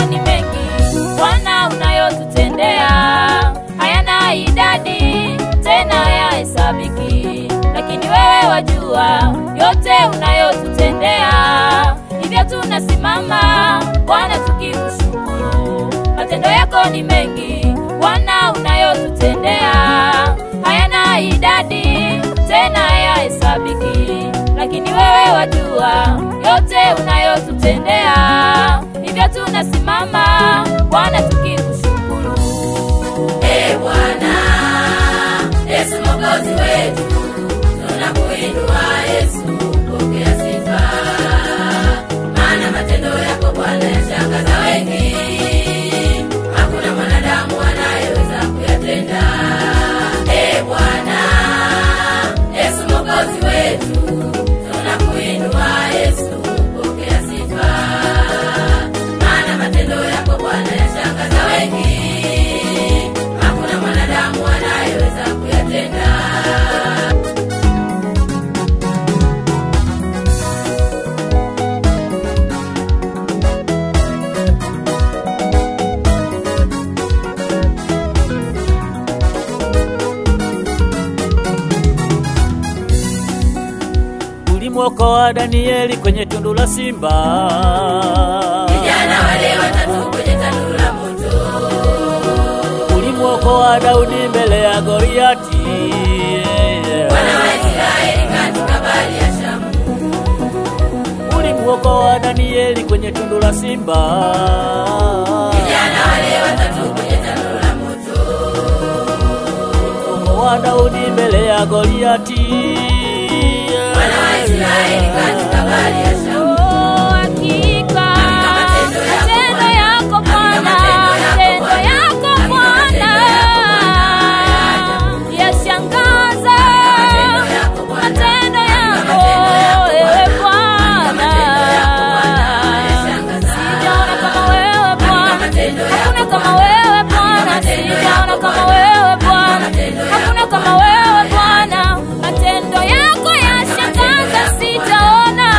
Ni mengi Bwana unayotutendea, hayana idadi tena hayahesabiki, lakini wewe wajua yote unayotutendea, hivyo tunasimama Bwana tukikushukuru. Matendo yako ni mengi Bwana unayotutendea, hayana idadi tena hayahesabiki, lakini wewe wajua yote unayotutendea, hivyo tunasimama Bwana tukikushukuru. Bwana Yesu Mwokozi wetu, tunakuinua Yesu, pokea sifa, maana matendo yako Bwana yashangaza wengi, hakuna mwanadamu anayeweza kuyatenda. Bwana Yesu Mwokozi wetu, tunakuinua Yesu, pokea sifa, maana matendo yako Bwana yashangaza wengi, hakuna mwanadamu anayeweza kuyatenda. Ulimwokoa Danieli kwenye tundu la simba, vijana wale watatu kwenye tanuru la moto. Ulimwokoa Daudi mbele ya Goliati, wana wa Israeli katika bahari ya Shamu. Ulimwokoa Danieli kwenye tundu la simba, vijana wale watatu kwenye tanuru la moto. Ulimwokoa Daudi mbele ya Goliati, wana wa Israeli katika bahari ya Shamu. Hakika matendo yako Bwana, matendo yako Bwana yashangaza, matendo yako wewe Bwana, sijaona kama wewe Bwana, hakuna kama wewe Bwana, sijaona kama wewe Bwana, hakuna kama wewe Bwana, matendo yako yashangaza, sijaona.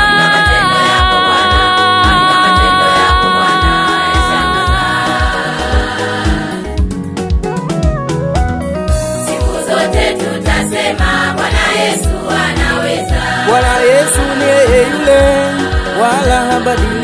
Siku zote tutasema Bwana Yesu anaweza. Bwana Yesu ni yeye yule, wala habadiliki.